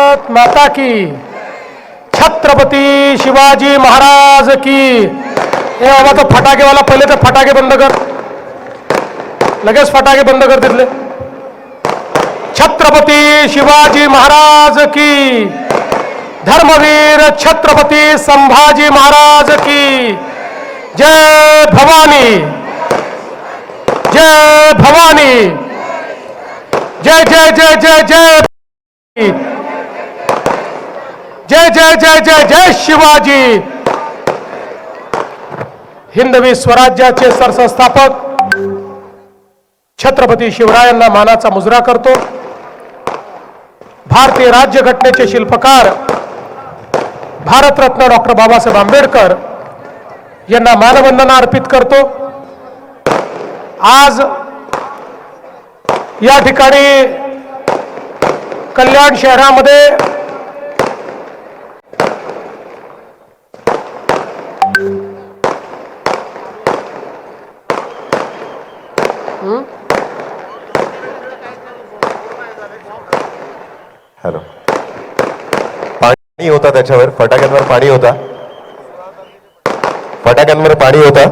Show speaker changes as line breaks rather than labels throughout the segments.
भारत माता की, छत्रपती शिवाजी महाराज की। हे बाबा तो फटाकेवाला पहिले तर फटाके बंद कर, लगेच फटाके बंद कर तिथले। छत्रपती शिवाजी महाराज की, धर्मवीर छत्रपती संभाजी महाराज की। जय भवानी, जय भवानी, जय जय जय जय जय, जय जय जय जय जय शिवाजी। हिंदवी स्वराज्याचे सरसंस्थापक छत्रपती शिवरायांना मानाचा मुजरा करतो। भारतीय राज्यघटनेचे शिल्पकार भारतरत्न डॉक्टर बाबासाहेब आंबेडकर यांना मानवंदना अर्पित करतो। आज या ठिकाणी कल्याण शहरामध्ये
हॅलो, पाणी होता, त्याच्यावर फटाक्यांवर पाणी होता, फटाक्यांवर पाणी होता।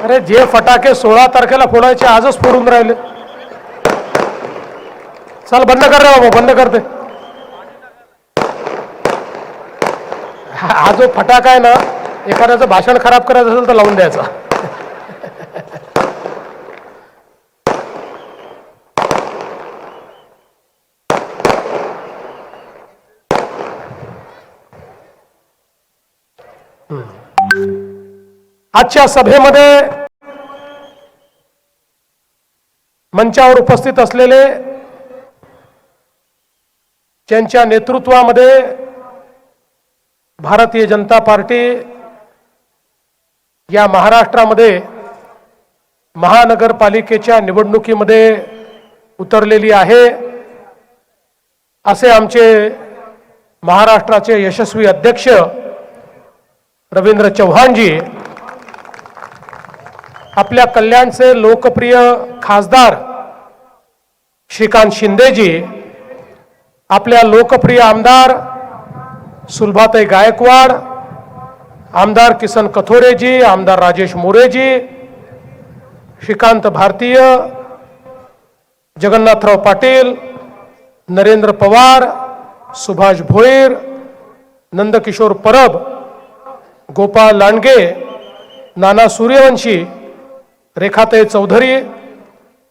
अरे जे फटाके 16 तारखेला फोडायचे आजच फोडून राहिले। चल बंद कर रे बाबा, बंद करते। हा जो फटाका आहे ना, एखाद्याचं भाषण खराब करायचं असेल तर लावून द्यायचा। आजच्या सभेमध्ये मंचावर उपस्थित असलेले, ज्यांच्या नेतृत्वामध्ये भारतीय जनता पार्टी या महाराष्ट्रामध्ये महानगरपालिकेच्या निवडणुकीमध्ये उतरलेली आहे, असे आमचे महाराष्ट्राचे यशस्वी अध्यक्ष रवींद्र चव्हाणजी, आपल्या कल्याणचे लोकप्रिय खासदार श्रीकांत शिंदेजी, आपल्या लोकप्रिय आमदार सुलभाताई गायकवाड, आमदार किसन कथोरेजी, आमदार राजेश मोरेजी, श्रीकांत भारतीय, जगन्नाथराव पाटील, नरेंद्र पवार, सुभाष भोईर, नंदकिशोर परब, गोपाळ लांडगे, नाना सूर्यवंशी, रेखाताई चौधरी,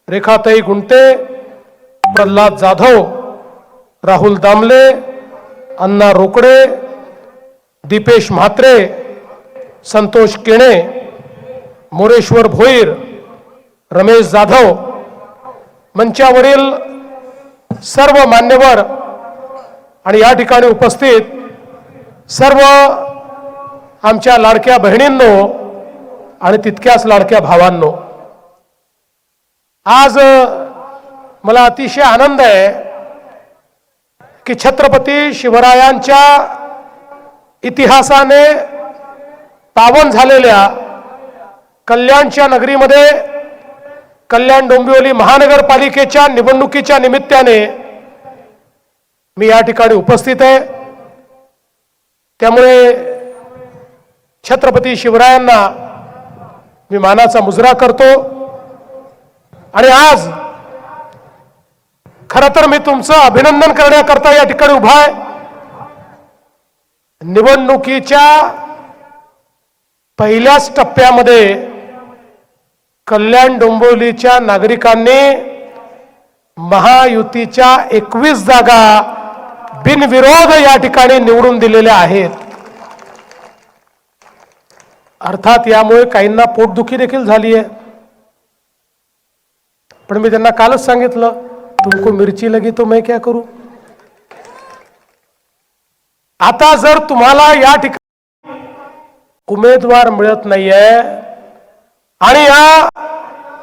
रेखाताई गुंटे, प्रल्हाद जाधव, राहुल दामले, अण्णा रोकडे, दीपेश म्हात्रे, संतोष केणे, मोरेश्वर भोईर, रमेश जाधव, मंचावरील सर्व मान्यवर आणि या ठिकाणी उपस्थित सर्व आमच्या लाडक्या बहिणींनो आणि तितक्याच लाडक्या भावांनो, आज मला अतिशय आनंद आहे की छत्रपती शिवरायांच्या इतिहासाने पावन झालेल्या कल्याणच्या नगरीमध्ये कल्याण डोंबिवली महानगरपालिकेच्या निवडणुकीच्या निमित्ताने मी या ठिकाणी उपस्थित आहे। त्यामुळे छत्रपती शिवरायांना मी मानाचा मुजरा करतो आणि आज खरं तर मी तुमचं अभिनंदन करण्याकरता या ठिकाणी उभा आहे। निवडणुकीच्या पहिल्याच टप्प्यामध्ये कल्याण डोंबिवलीच्या नागरिकांनी महायुतीच्या 21 जागा बिनविरोध या ठिकाणी निवडून दिलेल्या आहेत। अर्थात यामुळे काहींना पोटदुखी देखील झाली आहे, पण मी त्यांना कालच सांगितलं, तुमको मिर्ची लगी तो मैं क्या करूं। आता जर तुम्हाला या ठिकाणी उमेदवार मिळत नाहीये आणि या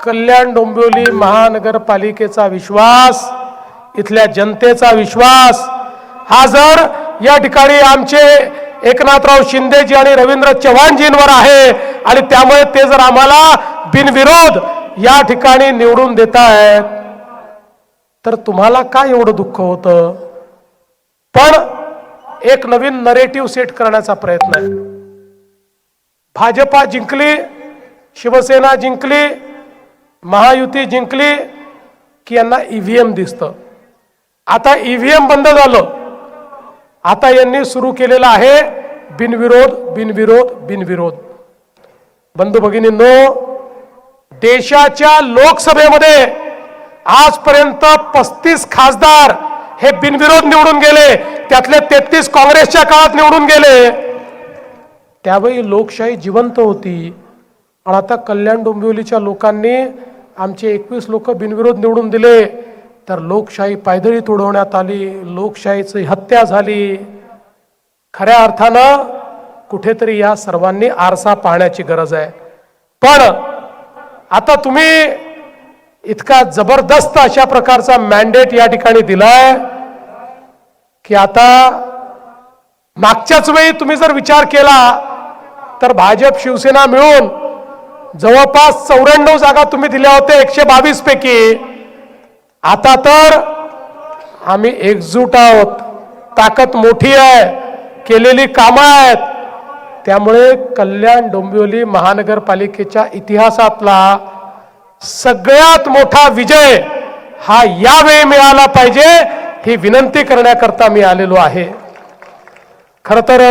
कल्याण डोंबिवली महानगरपालिकेचा विश्वास, इथल्या जनतेचा विश्वास हा जर या ठिकाणी आमचे एकनाथराव शिंदेजी आणि रवींद्र चव्हाणजींवर आहे आणि त्यामुळे ते जर आम्हाला बिनविरोध या ठिकाणी निवडून देत आहेत, तर तुम्हाला काय एवढं दुःख होतं? पण एक नवीन नरेटिव्ह सेट करण्याचा प्रयत्न आहे. भाजपा जिंकली, शिवसेना जिंकली, महायुती जिंकली की यांना ईव्हीएम दिसतं. आता ईव्हीएम बंद झालं. आता यांनी सुरू केलेलं आहे बिनविरोध बिनविरोध बिनविरोध. बंधू भगिनींनो, देशाच्या लोकसभेमध्ये आजपर्यंत 35 खासदार हे बिनविरोध निवडून गेले. त्यातले 33 काँग्रेसच्या काळात निवडून गेले. त्यावेळी लोकशाही जिवंत होती. आणि आता कल्याण डोंबिवलीच्या लोकांनी आमचे 21 लोक बिनविरोध निवडून दिले तर लोकशाही पायदळी तुडवण्यात आली, लोकशाहीची हत्या झाली. खऱ्या अर्थानं कुठेतरी या सर्वांनी आरसा पाहण्याची गरज आहे. पण आता तुम्ही इतका जबरदस्त अशा प्रकारचा मॅन्डेट या ठिकाणी दिलाय की आता मागच्याच वेळी तुम्ही जर विचार केला तर भाजप शिवसेना मिळून जवळपास 94 जागा तुम्ही दिल्या होत्या 122 पैकी. आता तर आम्ही एकजूट आहोत, ताकद मोठी आहे, केलेली कामं आहेत. त्यामुळे कल्याण डोंबिवली महानगरपालिकेच्या इतिहासातला सगळ्यात मोठा विजय हा यावेळी मिळाला पाहिजे ही विनंती करण्याकरता मी आलेलो आहे. खरं तर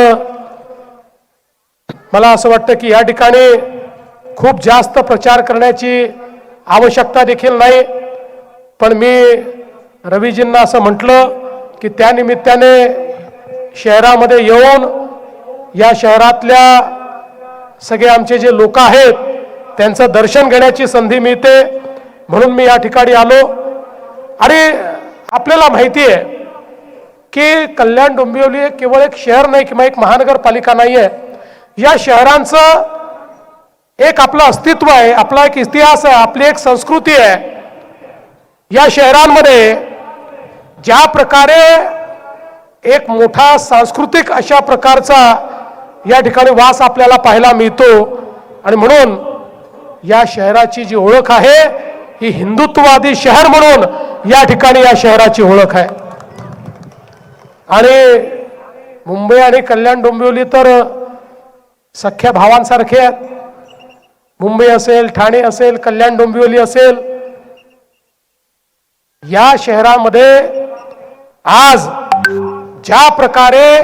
मला असं वाटतं की या ठिकाणी खूप जास्त प्रचार करण्याची आवश्यकता देखील नाही. पण मी रवीजींना असं म्हटलं की त्या निमित्ताने शहरामध्ये येऊन या शहरातल्या सगळे आमचे जे लोक आहेत त्यांचं दर्शन घेण्याची संधी मिळते म्हणून मी या ठिकाणी आलो. आणि आपल्याला माहिती आहे की कल्याण डोंबिवली हे केवळ एक शहर नाही किंवा एक महानगरपालिका नाही आहे. या शहरांचं एक आपलं अस्तित्व आहे, आपला एक इतिहास आहे, आपली एक संस्कृती आहे. या शहरांमध्ये ज्या प्रकारे एक मोठा सांस्कृतिक अशा प्रकारचा या ठिकाणी वास आपल्याला पाहायला मिळतो. आणि म्हणून या शहराची जी ओळख आहे ही हिंदुत्ववादी शहर म्हणून या ठिकाणी या शहराची ओळख आहे. आणि मुंबई आणि कल्याण डोंबिवली तर सख्या भावांसारखे आहेत. मुंबई असेल, ठाणे असेल, कल्याण डोंबिवली असेल, या शहरामध्ये आज ज्या प्रकारे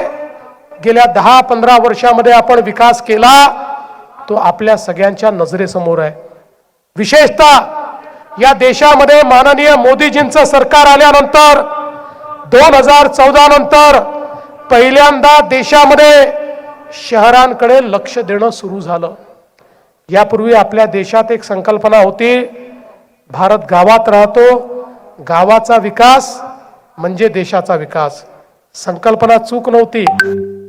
गेल्या 10-15 वर्षामध्ये आपण विकास केला तो आपल्या सगळ्यांच्या नजरेसमोर आहे. विशेषतः या देशामध्ये माननीय मोदीजींचं सरकार आल्यानंतर 2014 नंतर पहिल्यांदा देशामध्ये शहरांकडे लक्ष देणं सुरू झालं. यापूर्वी आपल्या देशात एक संकल्पना होती, भारत गावात राहतो, गावाचा विकास म्हणजे देशाचा विकास. संकल्पना चूक नव्हती,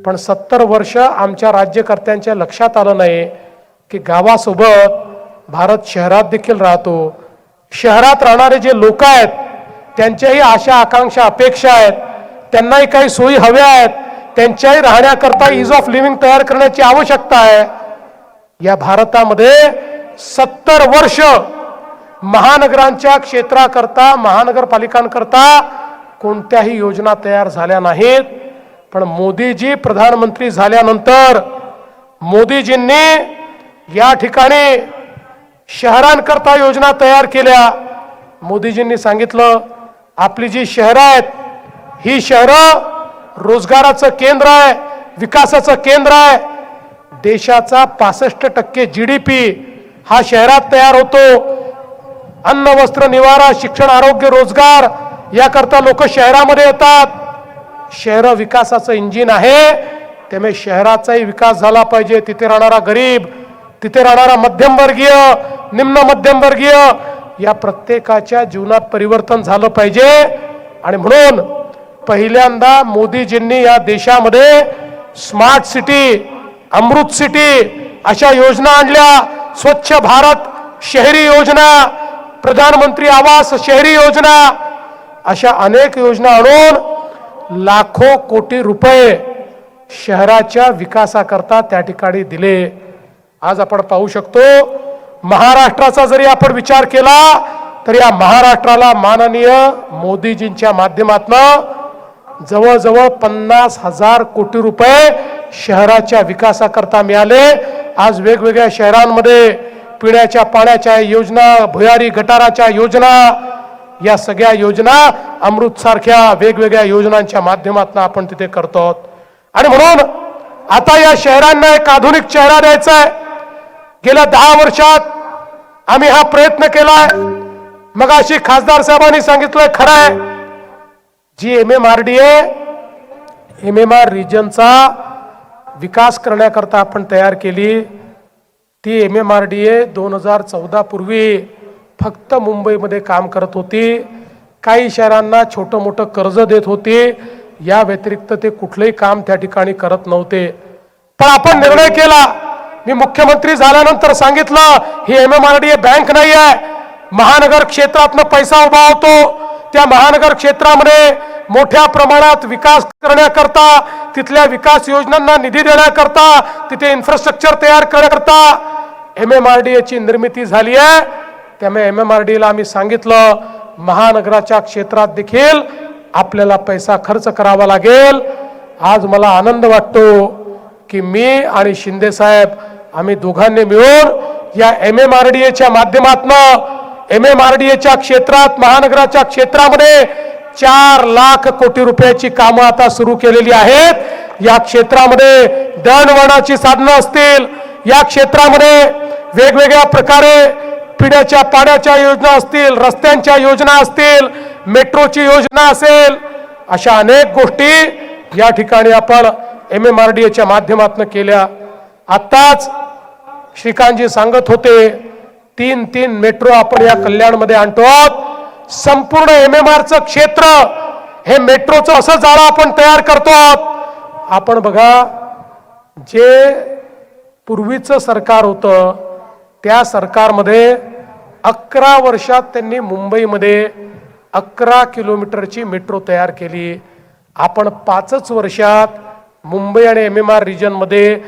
पण 70 वर्ष आमच्या राज्यकर्त्यांच्या लक्षात आलं नाही की गावासोबत भारत शहरात देखील राहतो. शहरात राहणारे जे लोक आहेत त्यांच्याही आशा आकांक्षा अपेक्षा आहेत, त्यांनाही काही सोयी हव्या आहेत, त्यांच्याही राहण्याकरता इज ऑफ लिव्हिंग तयार करण्याची आवश्यकता आहे. या भारतामध्ये 70 वर्ष महानगरांच्या क्षेत्राकरता, महानगरपालिकांकरता कोणत्याही योजना तयार झाल्या नाहीत. पण मोदीजी प्रधानमंत्री झाल्यानंतर मोदीजींनी या ठिकाणी शहरांकरता योजना तयार केल्या. मोदीजींनी सांगितलं आपली जी शहरं आहेत ही शहरं रोजगाराचं केंद्र आहे, विकासाचं केंद्र आहे. देशाचा 65% GDP हा शहरात तयार होतो. अन्न, वस्त्र, निवारा, शिक्षण, आरोग्य, रोजगार याकरता लोक शहरामध्ये येतात. शहर विकासाचं इंजिन आहे, त्यामुळे शहराचाही विकास झाला पाहिजे. तिथे राहणारा गरीब, तिथे राहणारा मध्यमवर्गीय, निम्न मध्यमवर्गीय या प्रत्येकाच्या जीवनात परिवर्तन झालं पाहिजे. आणि म्हणून पहिल्यांदा मोदीजींनी या देशामध्ये स्मार्ट सिटी, अमृत सिटी अशा योजना आणल्या. स्वच्छ भारत शहरी योजना, प्रधानमंत्री आवास शहरी योजना अशा अनेक योजना आणून लाखो कोटी रुपये शहराच्या विकासाकरता त्या ठिकाणी दिले. आज आपण पाहू शकतो महाराष्ट्राचा जरी आपण विचार केला तर या महाराष्ट्राला माननीय मोदीजींच्या माध्यमातून जवळजवळ 50,000 कोटी रुपये शहराच्या विकासाकरता मिळाले. आज वेगवेगळ्या शहरांमध्ये पिण्याच्या पाण्याच्या योजना, भुयारी गटाराच्या योजना, या सगळ्या योजना अमृत सारख्या वेगवेगळ्या योजनांच्या माध्यमातून आपण तिथे करतो. आणि म्हणून आता या शहरांना एक आधुनिक चेहरा द्यायचा आहे. गेल्या 10 वर्षात आम्ही हा प्रयत्न केलाय. मग अशी खासदार साहेबांनी सांगितलंय, खरं आहे, जी MMR रिजनचा विकास करण्याकरता आपण तयार केली, ती MMRDA 2014 पूर्वी फक्त मुंबईमध्ये काम करत होती. काही शहरांना छोटं मोठं कर्ज देत होती. या व्यतिरिक्त ते कुठलंही काम त्या ठिकाणी करत नव्हते. पण आपण निर्णय केला. मी मुख्यमंत्री झाल्यानंतर सांगितलं, ही MMRDA बँक नाही आहे. महानगर क्षेत्रातनं पैसा उभा होतो. त्या महानगर क्षेत्रामध्ये मोठ्या प्रमाणात विकास करण्याकरता, तिथल्या विकास योजनांना निधी देण्याकरता, तिथे इन्फ्रास्ट्रक्चर तयार करण्याकरता MMRDA ची निर्मिती झाली आहे. त्यामुळे MMRDA ला आम्ही सांगितलं, महानगराच्या क्षेत्रात देखील आपल्याला पैसा खर्च करावा लागेल. आज मला आनंद वाटतो की मी आणि शिंदे साहेब आम्ही दोघांनी मिळून या MMRDA च्या माध्यमातून MMRDA च्या क्षेत्रात, महानगराच्या क्षेत्रामध्ये 4 लाख कोटी रुपयाची कामं आता सुरू केलेली आहेत. या क्षेत्रामध्ये दळणवळणाची साधनं असतील, या क्षेत्रामध्ये वेगवेगळ्या प्रकारे पिण्याच्या पाण्याच्या योजना असतील, रस्त्यांच्या योजना असतील, मेट्रोची योजना असेल, अशा अनेक गोष्टी या ठिकाणी आपण MMRDA च्या माध्यमातून केल्या. आत्ताच श्रीकांतजी सांगत होते, 3 मेट्रो आपण या कल्याणमध्ये आणतो. संपूर्ण MMRचं क्षेत्र हे मेट्रोचं असं जाळं आपण तयार करतो. आपण बघा, जे पूर्वीचं सरकार होतं त्या सरकारमध्ये 11 वर्षात त्यांनी मुंबईमध्ये 11 किलोमीटरची मेट्रो तयार केली. आपण 5च वर्षात मुंबई आणि MMR रिजनमध्ये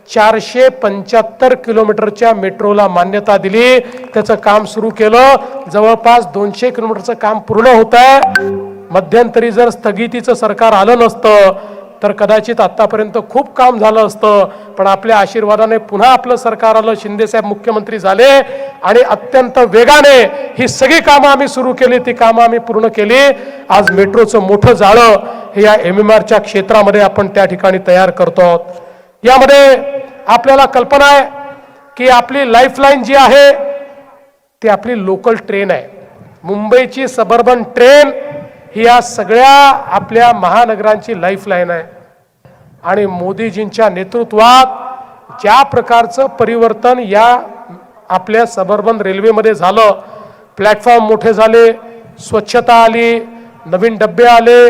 475 किलोमीटरच्या मेट्रोला मान्यता दिली. त्याचं काम सुरू केलं. जवळपास 200 किलोमीटरचं काम पूर्ण होत आहे. मध्यंतरी जर स्थगितीचं सरकार आलं नसतं तर कदाचित आतापर्यंत खूप काम झालं असतं. पण आपल्या आशीर्वादाने पुन्हा आपलं सरकार आलं, शिंदे साहेब मुख्यमंत्री झाले आणि अत्यंत वेगाने ही सगळी कामं आम्ही सुरू केली, ती कामं आम्ही पूर्ण केली. आज मेट्रोचं मोठं जाळं हे या MMRच्या क्षेत्रामध्ये आपण त्या ठिकाणी तयार करतो. यामध्ये आपल्याला कल्पना आहे की आपली लाईफलाईन जी आहे ती आपली लोकल ट्रेन आहे. मुंबईची सबर्बन ट्रेन ही या सगळ्या आपल्या महानगरांची लाईफलाईन आहे. आणि मोदीजींच्या नेतृत्वात ज्या प्रकारचं परिवर्तन या आपल्या सबर्बन रेल्वेमध्ये झालं, प्लॅटफॉर्म मोठे झाले, स्वच्छता आली, नवीन डब्बे आले,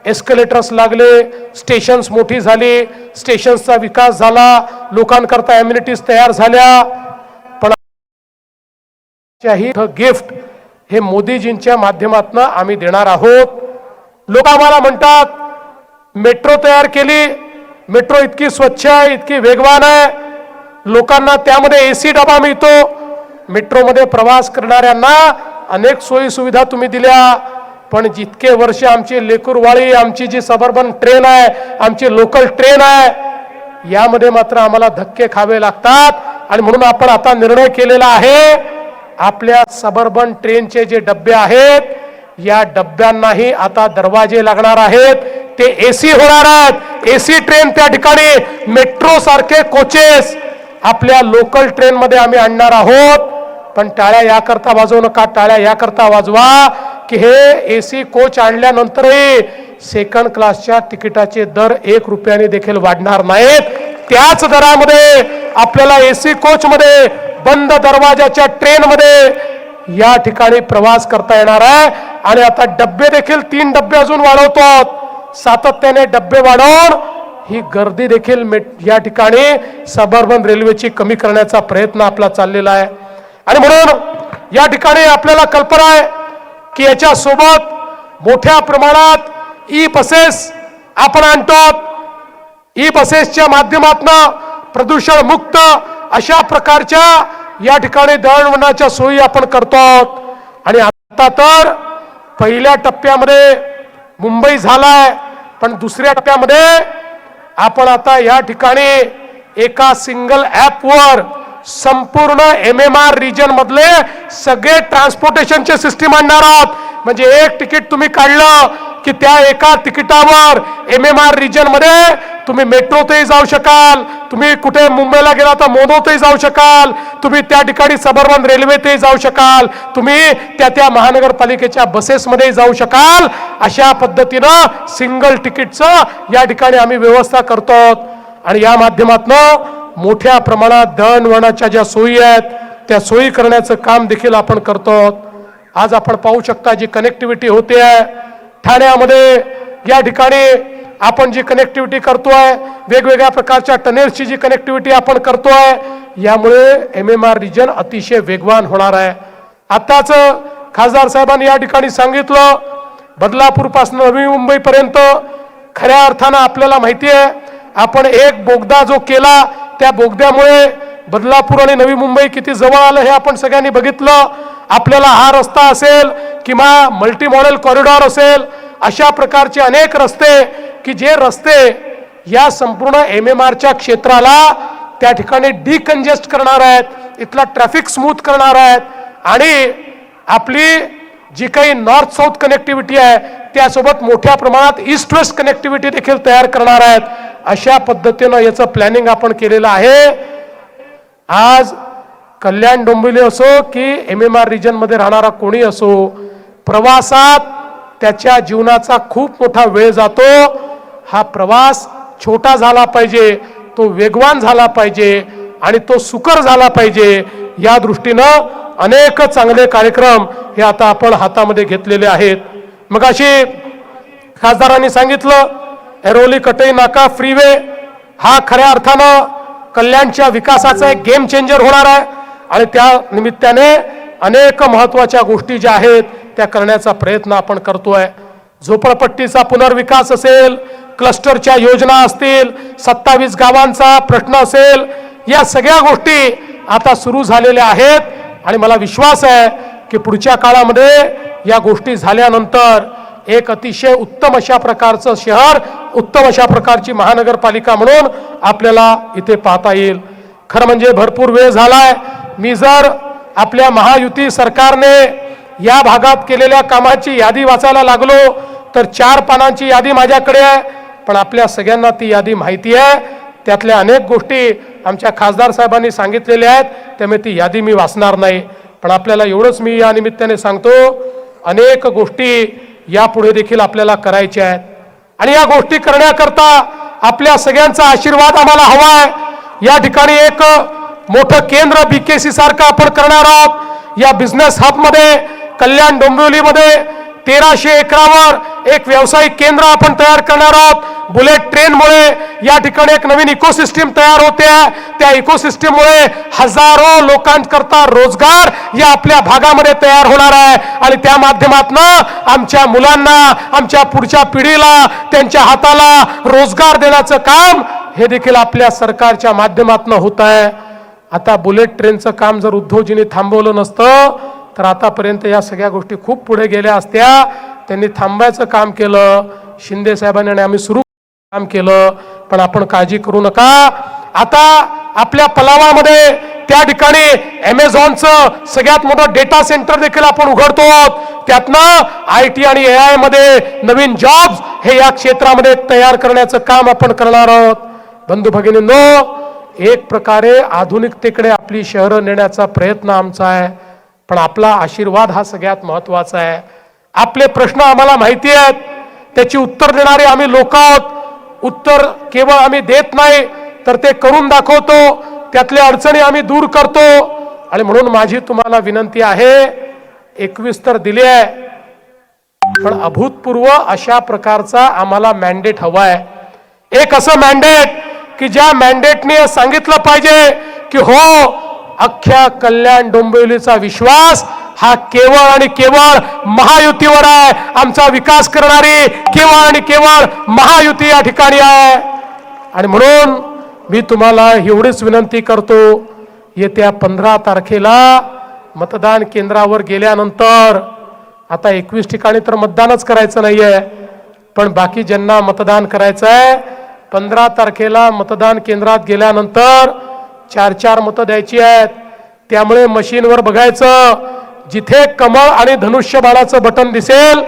एस्केलेटर्स लागले, स्टेशन्स मोठी झाली, स्टेशन्सचा विकास झाला, लोकांकरता एम्युनिटीज तयार झाल्या. पण गिफ्ट हे मोदीजींच्या माध्यमातून आम्ही देणार आहोत. लोक आम्हाला म्हणतात, मेट्रो तयार केली, मेट्रो इतकी स्वच्छ आहे, इतकी वेगवान आहे, लोकांना त्यामध्ये AC डबा मिळतो. मेट्रोमध्ये प्रवास करणाऱ्यांना अनेक सोयी सुविधा तुम्ही दिल्या, पण जितके वर्ष आमची लेकरवाळी, आमची जी सबर्बन ट्रेन आहे, आमची लोकल ट्रेन आहे, यामध्ये मात्र आम्हाला धक्के खावे लागतात. आणि म्हणून आपण आता निर्णय केलेला आहे, आपल्या सबर्बन ट्रेनचे जे डब्बे आहेत, या डब्यांनाही आता दरवाजे लागणार आहेत. ते AC होणार आहेत. AC ट्रेन त्या ठिकाणी मेट्रो सारखे कोचेस आपल्या लोकल ट्रेन मध्ये आम्ही आणणार आहोत. पण टाळ्या याकरता वाजवू नका, टाळ्या याकरता वाजवा की हे AC कोच आणल्यानंतरही सेकंड क्लासच्या तिकिटाचे दर 1 रुपयाने देखील वाढणार नाहीत. त्याच दरामध्ये आपल्याला AC कोच मध्ये, बंद दरवाजाच्या ट्रेन मध्ये या ठिकाणी प्रवास करता येणार आहे. आणि आता डब्बे देखील 3 डब्बे अजून वाढवतो. सातत्याने डब्बे वाढवून ही गर्दी देखील या ठिकाणी सबर्बन रेल्वेची कमी करण्याचा प्रयत्न आपला चाललेला आहे. आणि म्हणून या ठिकाणी आपल्याला कल्पना आहे की याच्या सोबत मोठ्या प्रमाणात ई-बसेस आपण आणतो. ई-बसेसच्या माध्यमातून प्रदूषण मुक्त अशा प्रकारच्या या ठिकाणी दळणवळणाच्या सोयी आपण करतो. आणि आता तर पहिल्या टप्प्यामध्ये मुंबई झालाय, पण दुसऱ्या टप्प्यामध्ये आपण आता या ठिकाणी एका सिंगल ॲपवर संपूर्ण MMR रिजन मधले सगळे ट्रान्सपोर्टेशनचे सिस्टीम आणणार आहोत. म्हणजे एक तिकीट तुम्ही काढलं की त्या एका तिकिटावर MMR रिजन मध्ये तुम्ही मेट्रोतही जाऊ शकाल, तुम्ही कुठे मुंबईला गेला तर मोनोतही जाऊ शकाल, तुम्ही त्या ठिकाणी सबर्बन रेल्वेतही जाऊ शकाल, तुम्ही त्या महानगरपालिकेच्या बसेसमध्ये जाऊ शकाल. अशा पद्धतीनं सिंगल तिकीटचं या ठिकाणी आम्ही व्यवस्था करतो आणि या माध्यमातून मोठ्या प्रमाणात दळणवळणाच्या ज्या सोयी आहेत त्या सोयी करण्याचं काम देखील आपण करतो. आज आपण पाहू शकता जी कनेक्टिव्हिटी होते आहे ठाण्यामध्ये, या ठिकाणी आपण जी कनेक्टिव्हिटी करतोय, वेगवेगळ्या प्रकारच्या टनेल्सची जी कनेक्टिव्हिटी आपण करतोय, यामुळे MMR रिजन अतिशय वेगवान होणार आहे. आताच खासदार साहेबांनी या ठिकाणी सांगितलं बदलापूर पासून नवी मुंबई पर्यंत खऱ्या अर्थानं आपल्याला माहिती आहे आपण एक बोगदा जो केला त्या बोगद्यामुळे बदलापूर आणि नवी मुंबई किती जवळ आलं हे आपण सगळ्यांनी बघितलं. आपल्याला हा रस्ता असेल किंवा मल्टी मॉडेल कॉरिडॉर असेल, अशा प्रकारचे अनेक रस्ते की जे रस्ते या संपूर्ण MMRच्या क्षेत्राला त्या ठिकाणी डिकंजेस्ट करणार आहेत, इथला ट्रॅफिक स्मूथ करणार आहेत आणि आपली जी काही नॉर्थ साऊथ कनेक्टिव्हिटी आहे त्यासोबत मोठ्या प्रमाणात ईस्ट वेस्ट कनेक्टिव्हिटी देखील तयार करणार आहेत. अशा पद्धतीनं याचं प्लॅनिंग आपण केलेलं आहे. आज कल्याण डोंबिवली असो की MMR रिजन मध्ये राहणारा कोणी असो, प्रवासात त्याच्या जीवनाचा खूप मोठा वेळ जातो. हा प्रवास छोटा झाला पाहिजे, तो वेगवान झाला पाहिजे आणि तो सुकर झाला पाहिजे. या दृष्टीनं अनेक चांगले कार्यक्रम हे आता आपण हातामध्ये घेतलेले आहेत. मग अशी खासदारांनी सांगितलं ऐरोली कटई नाका फ्रीवे हा खऱ्या अर्थानं कल्याणच्या विकासाचा एक गेम चेंजर होणार आहे आणि त्या निमित्ताने अनेक महत्त्वाच्या गोष्टी ज्या आहेत त्या करण्याचा प्रयत्न आपण करतोय. झोपडपट्टीचा पुनर्विकास असेल, क्लस्टरच्या योजना असतील, 27 गावांचा प्रश्न असेल, या सगळ्या गोष्टी आता सुरू झालेल्या आहेत आणि मला विश्वास आहे की पुढच्या काळामध्ये या गोष्टी झाल्यानंतर एक अतिशय उत्तम अशा प्रकारचं शहर, उत्तम अशा प्रकारची महानगरपालिका म्हणून आपल्याला इथे पाहता येईल. खरं म्हणजे भरपूर वेळ झालाय. मी जर आपल्या महायुती सरकारने या भागात केलेल्या कामाची यादी वाचायला लागलो तर 4 पानांची यादी माझ्याकडे आहे, पण आपल्या सगळ्यांना ती यादी माहिती आहे. त्यातल्या अनेक गोष्टी आमच्या खासदार साहेबांनी सांगितलेल्या आहेत, त्यामुळे ती यादी मी वाचणार नाही. पण आपल्याला एवढंच मी या निमित्ताने सांगतो, अनेक गोष्टी यापुढे देखील आपल्याला करायच्या आहेत आणि या गोष्टी करण्याकरता आपल्या सगळ्यांचा आशीर्वाद आम्हाला हवा आहे. या ठिकाणी एक मोठं केंद्र BKC सारखं आपण करणार आहोत. या बिझनेस हब मध्ये कल्याण डोंबिवलीमध्ये 1300 एकरावर एक व्यावसायिक केंद्र आपण तयार करणार आहोत. बुलेट ट्रेनमुळे या ठिकाणी एक नवीन इकोसिस्टीम तयार होते आहे. त्या इकोसिस्टीममुळे हजारो लोकांकरता रोजगार या आपल्या भागामध्ये तयार होणार आहे आणि त्या माध्यमातून आमच्या मुलांना, आमच्या पुढच्या पिढीला, त्यांच्या हाताला रोजगार देण्याचं काम हे देखील आपल्या सरकारच्या माध्यमातून होत आहे. आता बुलेट ट्रेनचं काम जर उद्धवजींनी थांबवलं नसतं तर आतापर्यंत या सगळ्या गोष्टी खूप पुढे गेल्या असत्या. त्यांनी थांबायचं काम केलं, शिंदे साहेबांनी आणि आम्ही सुरू काम केलं. पण आपण काळजी करू नका, आता आपल्या पलावामध्ये त्या ठिकाणी Amazonचं सगळ्यात मोठं डेटा सेंटर देखील आपण उघडतो. त्यातनं IT आणि AI मध्ये नवीन जॉब्स हे या क्षेत्रामध्ये तयार करण्याचं काम आपण करणार आहोत. बंधू भगिनींनो, एक प्रकारे आधुनिकतेकडे आपली शहरं नेण्याचा प्रयत्न आमचा आहे, पण आपला आशीर्वाद हा सगळ्यात महत्त्वाचा आहे. आपले प्रश्न आम्हाला माहिती आहेत, त्याची उत्तर देणारे आम्ही लोक आहोत. उत्तर केवळ आम्ही देत नाही तर ते करून दाखवतो, त्यातल्या अडचणी आम्ही दूर करतो. आणि म्हणून माझी तुम्हाला विनंती आहे, 21 तर दिली आहे, पण अभूतपूर्व अशा प्रकारचा आम्हाला मॅन्डेट हवा आहे. एक असं मॅन्डेट की ज्या मॅन्डेटने सांगितलं पाहिजे की हो, अख्ख्या कल्याण डोंबिवलीचा विश्वास हा केवळ आणि केवळ महायुतीवर आहे. आमचा विकास करणारी केवळ आणि केवळ महायुती या ठिकाणी आहे. आणि म्हणून मी तुम्हाला एवढीच विनंती करतो, येत्या 15 तारखेला मतदान केंद्रावर गेल्यानंतर, आता 21 ठिकाणी तर मतदानच करायचं नाहीये, पण बाकी ज्यांना मतदान करायचं आहे 15 तारखेला मतदान केंद्रात गेल्यानंतर 4-4 मतं द्यायची आहेत. त्यामुळे मशीनवर बघायचं, जिथे कमळ आणि धनुष्यबाणाचं बटन दिसेल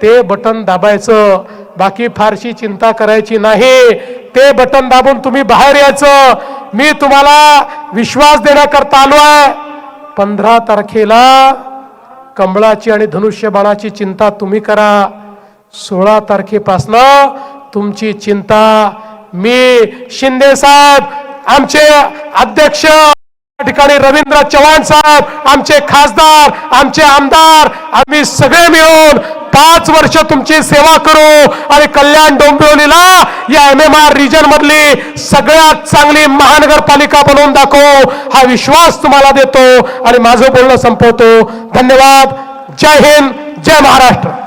ते बटन दाबायचं. बाकी फारशी चिंता करायची नाही. ते बटन दाबून तुम्ही बाहेर यायचं. मी तुम्हाला विश्वास देण्याकरता आलो आहे. 15 तारखेला कमळाची आणि धनुष्यबाणाची चिंता तुम्ही करा. 16 तारखेपासनं तुमची चिंता मी, शिंदे साहेब, आमचे अध्यक्ष या ठिकाणी रवींद्र चव्हाण साहेब, आमचे खासदार, आमचे आमदार, आम्ही सगळे मिळून 5 वर्ष तुमची सेवा करू आणि कल्याण डोंबिवलीला या MMR रिजन मधली सगळ्यात चांगली महानगरपालिका बनवून दाखवू हा विश्वास तुम्हाला देतो आणि माझं बोलणं संपवतो. धन्यवाद. जय हिंद, जय महाराष्ट्र.